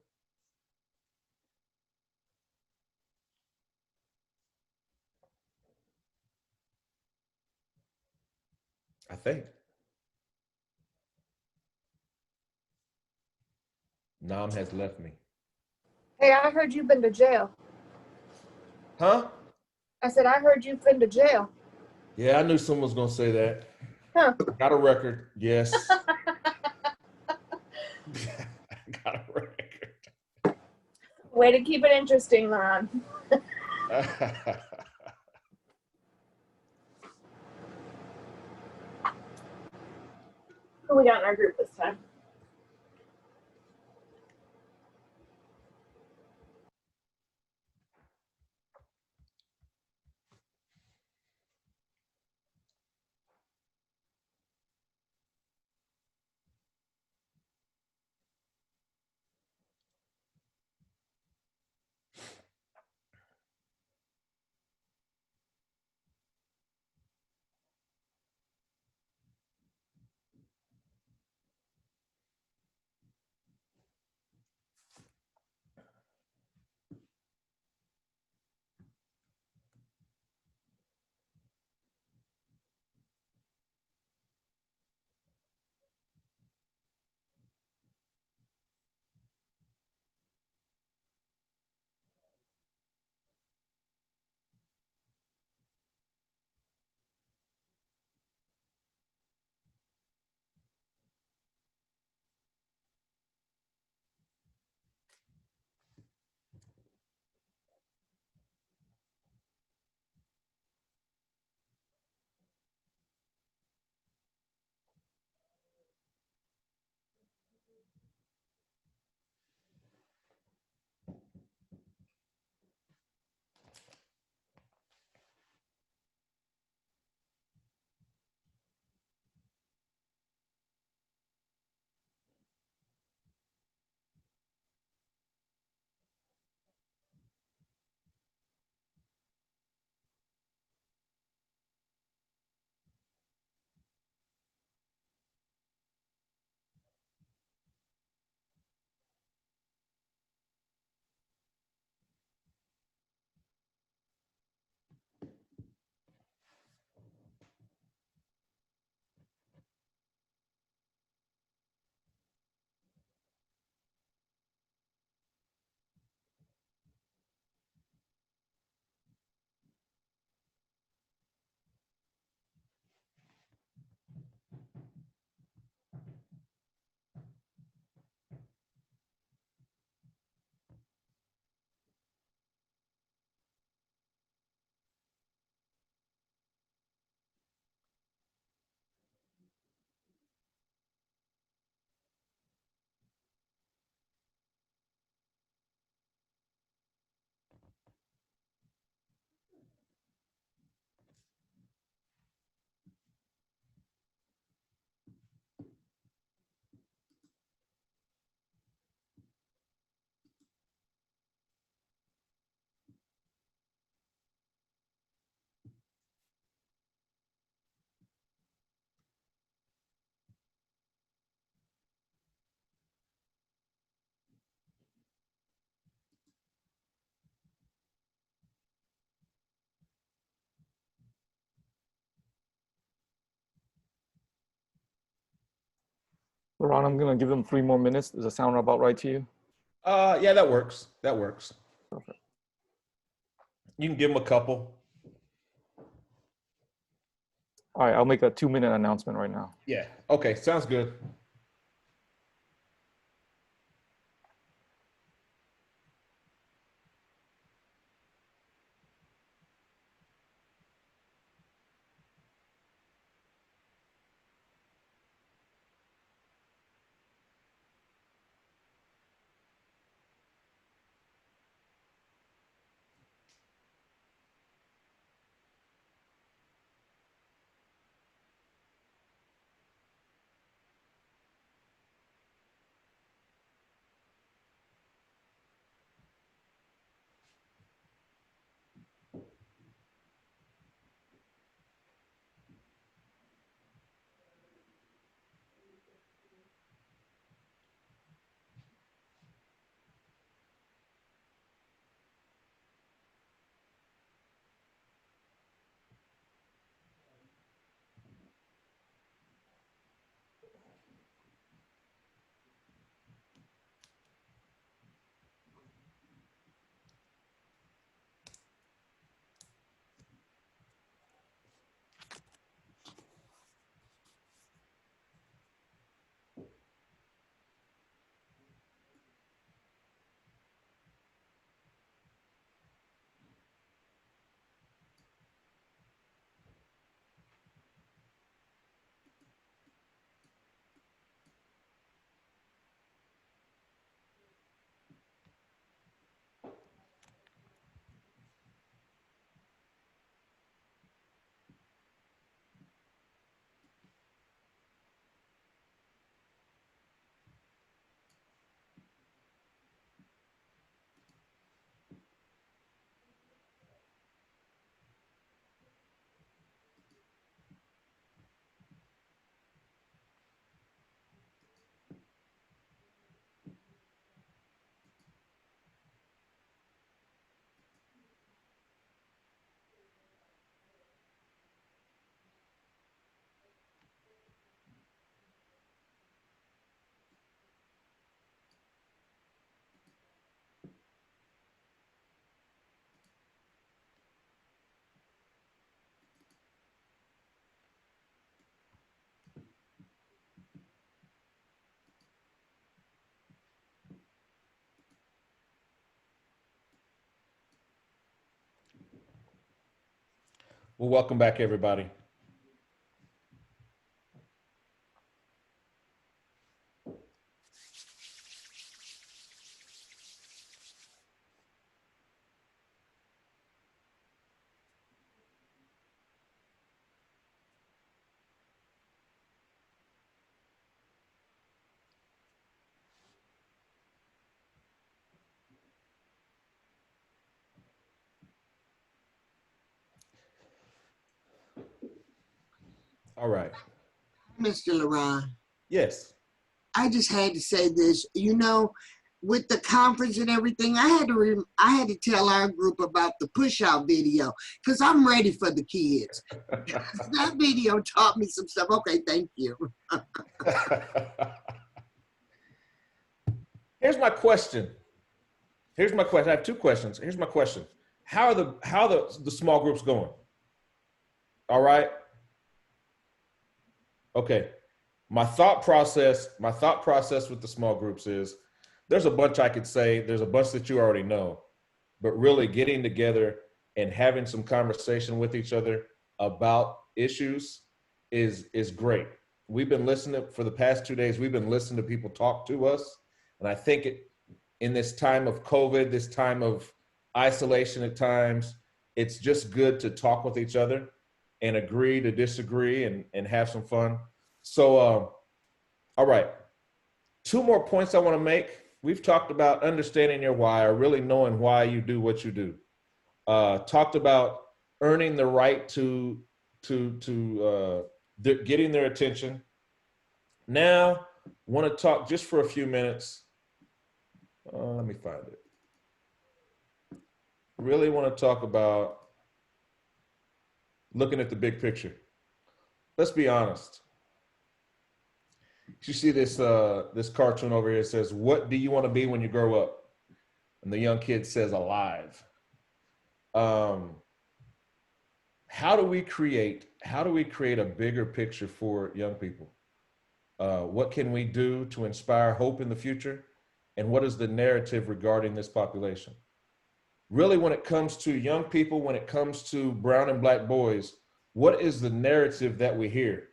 I think. Nam has left me. Hey, I heard you've been to jail. Huh? I said, I heard you've been to jail. Yeah, I knew someone was going to say that. Huh. Got a record. Yes. Got a record. Way to keep it interesting, Ron. Who we got in our group this time? Ron, I'm gonna give them 3 more minutes. Does that sound about right to you? Yeah, that works. That works. Perfect. You can give them a couple. All right, I'll make a 2-minute announcement right now. Yeah. Okay. Sounds good. Well, welcome back, everybody. All right. Mr. LaRon, Yes. I just had to say this. With the conference and everything, I had to tell our group about the push out video because I'm ready for the kids. That video taught me some stuff. Okay, thank you. Here's my question. I have 2 questions. Here's my question. How are the small groups going? All right. Okay. My thought process with the small groups is there's a bunch I could say, there's a bunch that you already know, but really getting together and having some conversation with each other about issues is great. We've been listening for the past 2 days. We've been listening to people talk to us. And I think in this time of COVID, this time of isolation at times, it's just good to talk with each other and agree to disagree and have some fun. So, all right. 2 more points I want to make. We've talked about understanding your why or really knowing why you do what you do. Talked about earning the right to getting their attention. Now, want to talk just for a few minutes. Let me find it. Really want to talk about looking at the big picture. Let's be honest. You see this this cartoon over here. It says, "What do you want to be when you grow up?" And the young kid says, "Alive." How do we create a bigger picture for young people? What can we do to inspire hope in the future? And what is the narrative regarding this population? Really, when it comes to young people, when it comes to brown and black boys, what is the narrative that we hear?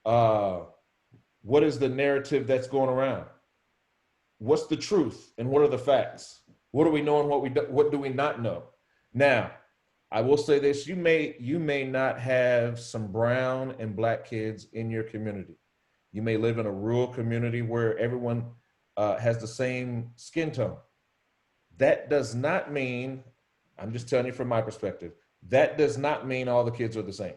What is the narrative that's going around? What's the truth and what are the facts? What do we know and what do we not know? Now, I will say this: you may not have some brown and black kids in your community. You may live in a rural community where everyone has the same skin tone. That does not mean, I'm just telling you from my perspective, that does not mean all the kids are the same.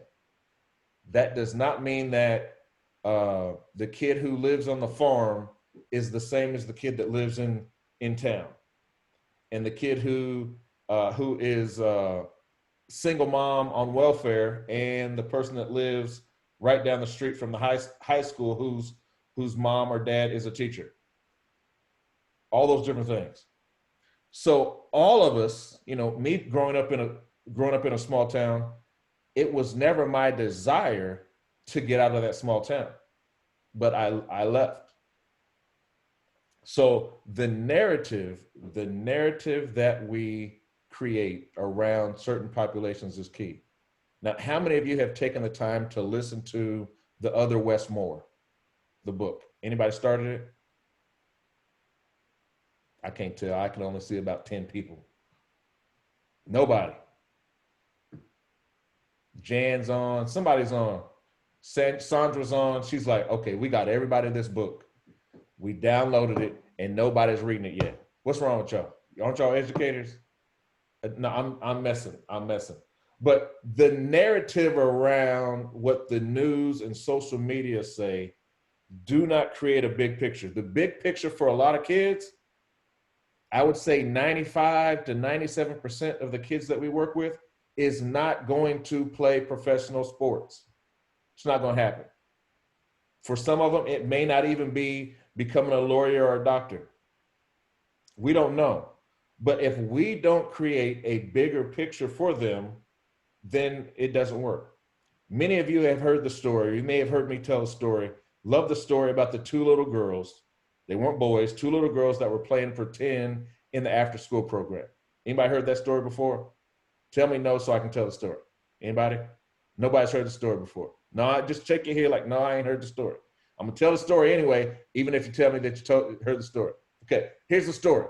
That does not mean that the kid who lives on the farm is the same as the kid that lives in town. And the kid who is single mom on welfare and the person that lives right down the street from the high school whose mom or dad is a teacher. All those different things. So all of us, you know, me growing up in a small town, it was never my desire to get out of that small town, but I left. So the narrative that we create around certain populations is key. Now, how many of you have taken the time to listen to The Other Westmore, the book? Anybody started it? I can't tell. I can only see about 10 people. Nobody. Jan's on. Somebody's on. Sandra's on. She's like, okay, we got everybody in this book. We downloaded it and nobody's reading it yet. What's wrong with y'all? Aren't y'all educators? No, I'm messing. But the narrative around what the news and social media say do not create a big picture. The big picture for a lot of kids, I would say 95 to 97% of the kids that we work with is not going to play professional sports. It's not going to happen. For some of them, it may not even be becoming a lawyer or a doctor. We don't know. But if we don't create a bigger picture for them, then it doesn't work. Many of you have heard the story. You may have heard me tell the story. Love the story about the two little girls. They weren't boys, two little girls that were playing pretend in the after school program. Anybody heard that story before? Tell me no so I can tell the story. Anybody? Nobody's heard the story before. No, I just check your head like, no, I ain't heard the story. I'm gonna tell the story anyway, even if you tell me that you heard the story. Okay, here's the story.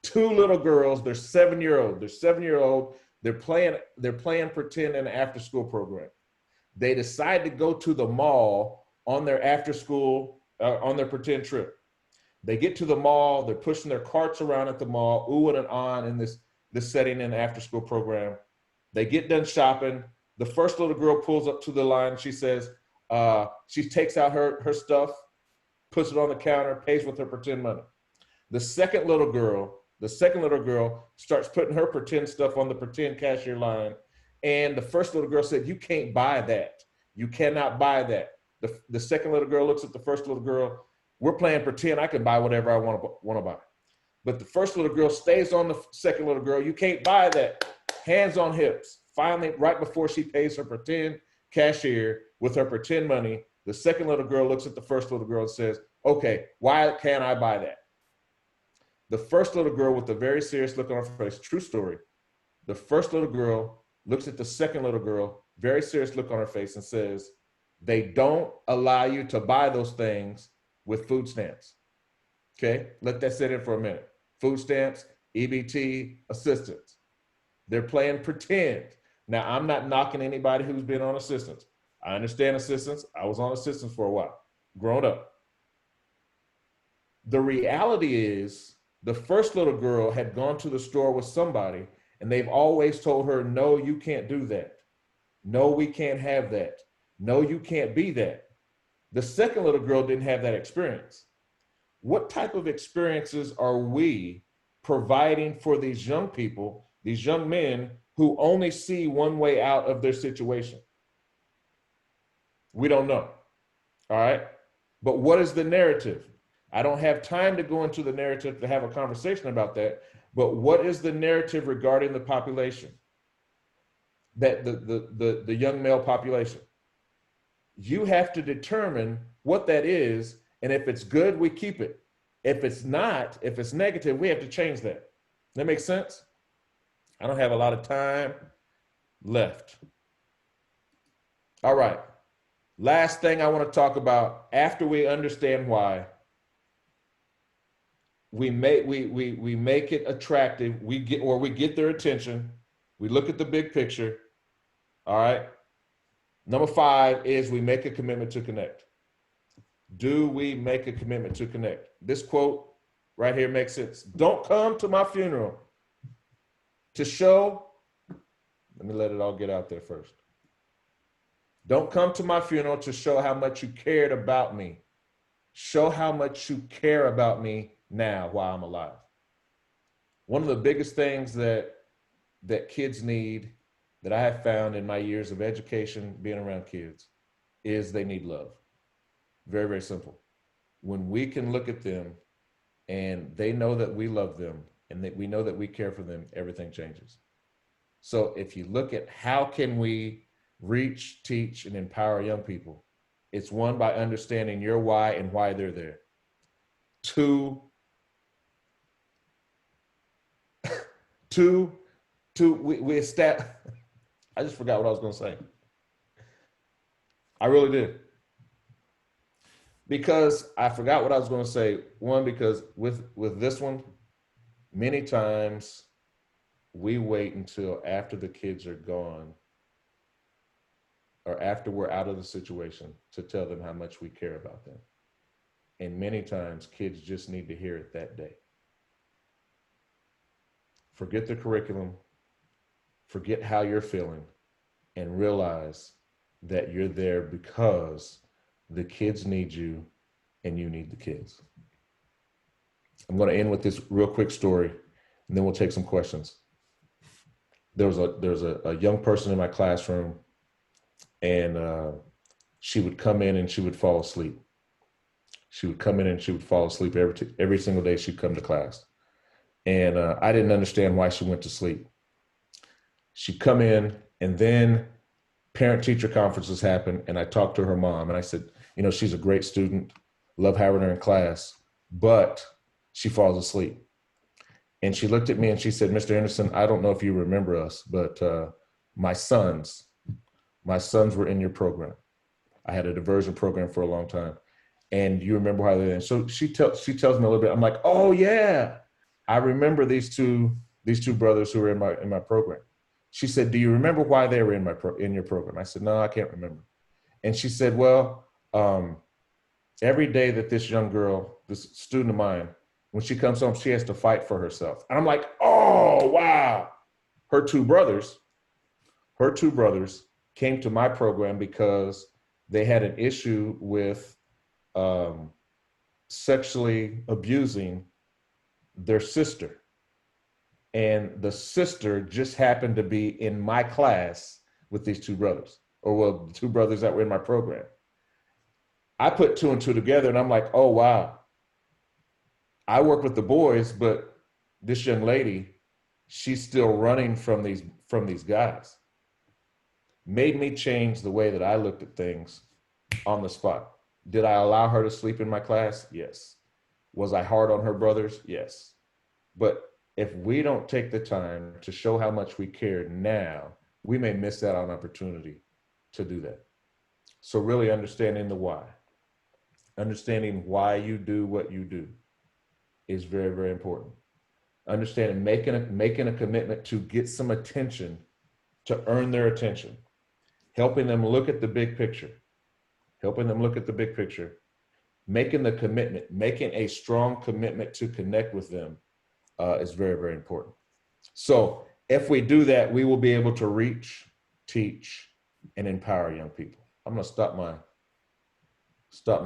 Two little girls, they're 7-year-old. They're playing pretend in an after school program. They decide to go to the mall on their after school, on their pretend trip. They get to the mall, they're pushing their carts around at the mall, oohing and ahhing in this setting in the after school program. They get done shopping. The first little girl pulls up to the line. She says, she takes out her stuff, puts it on the counter, pays with her pretend money. The second little girl starts putting her pretend stuff on the pretend cashier line. And the first little girl said, you can't buy that. You cannot buy that. The second little girl looks at the first little girl. We're playing pretend. I can buy whatever I want to buy. But the first little girl stays on the second little girl. You can't buy that. Hands on hips. Finally, right before she pays her pretend cashier with her pretend money, the second little girl looks at the first little girl and says, okay, why can't I buy that? The first little girl with a very serious look on her face, true story. The first little girl looks at the second little girl, very serious look on her face and says, they don't allow you to buy those things with food stamps. Okay, let that sit in for a minute. Food stamps, EBT, assistance. They're playing pretend. Now, I'm not knocking anybody who's been on assistance. I understand assistance. I was on assistance for a while, growing up. The reality is the first little girl had gone to the store with somebody and they've always told her, no, you can't do that. No, we can't have that. No, you can't be that. The second little girl didn't have that experience. What type of experiences are we providing for these young people, these young men who only see one way out of their situation? We don't know. All right. But what is the narrative? I don't have time to go into the narrative to have a conversation about that, but what is the narrative regarding the population? That the young male population. You have to determine what that is, and if it's good, we keep it. If it's not, if it's negative, we have to change that. That makes sense? I don't have a lot of time left. All right. Last thing I want to talk about after we understand why we make it attractive, we get their attention, we look at the big picture. All right. Number 5 is we make a commitment to connect. Do we make a commitment to connect? This quote right here makes sense. Don't come to my funeral to show, let me let it all get out there first. Don't come to my funeral to show how much you cared about me. Show how much you care about me now while I'm alive. One of the biggest things that kids need, that I have found in my years of education, being around kids, is they need love. Very, very simple. When we can look at them and they know that we love them and that we know that we care for them, everything changes. So if you look at how can we reach, teach, and empower young people, it's 1, by understanding your why and why they're there. 2, we establish, I just forgot what I was going to say. I really did. Because I forgot what I was going to say. 1, because with this one, many times we wait until after the kids are gone or after we're out of the situation to tell them how much we care about them. And many times kids just need to hear it that day. Forget the curriculum, forget how you're feeling, and realize that you're there because the kids need you and you need the kids. I'm going to end with this real quick story, and then we'll take some questions. There's a young person in my classroom, and she would come in and she would fall asleep. She would come in and she would fall asleep every single day she'd come to class. And I didn't understand why she went to sleep. She'd come in, and then parent-teacher conferences happened, and I talked to her mom, and I said, you know, she's a great student, love having her in class, but she falls asleep. And she looked at me and she said, Mr. Anderson, I don't know if you remember us, but my sons were in your program. I had a diversion program for a long time. And you remember how they, so she tells me a little bit. I'm like, oh yeah, I remember these two brothers who were in my program. She said, do you remember why they were in your program? I said, no, I can't remember. And she said, well, every day that this young girl, this student of mine, when she comes home, she has to fight for herself. And I'm like, oh, wow. Her two brothers came to my program because they had an issue with sexually abusing their sister. And the sister just happened to be in my class with these two brothers, or well, the two brothers that were in my program. I put 2 and 2 together and I'm like, oh, wow. I work with the boys, but this young lady, she's still running from these guys. Made me change the way that I looked at things on the spot. Did I allow her to sleep in my class? Yes. Was I hard on her brothers? Yes. But if we don't take the time to show how much we care now, we may miss out on opportunity to do that. So really understanding the why, understanding why you do what you do is very, very important. Understanding, making a commitment to get some attention, to earn their attention, helping them look at the big picture, making the commitment, making a strong commitment to connect with them is very, very important. So if we do that, we will be able to reach, teach, and empower young people. I'm gonna stop my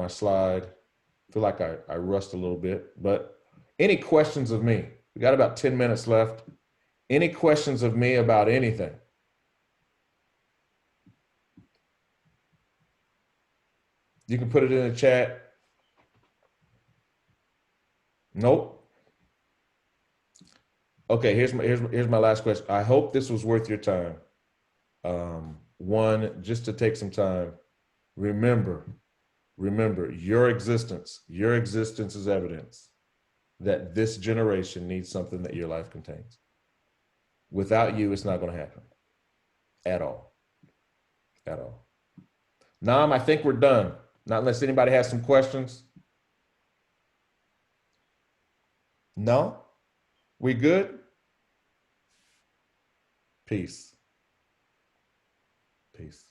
slide. I feel like I rushed a little bit, but any questions of me? We got about 10 minutes left. Any questions of me about anything? You can put it in the chat. Nope. Okay, here's my last question. I hope this was worth your time. One, just to take some time. Remember your existence is evidence that this generation needs something that your life contains. Without you, it's not going to happen at all. At all. Nam, I think we're done. Not unless anybody has some questions. No? We good? Peace. Peace.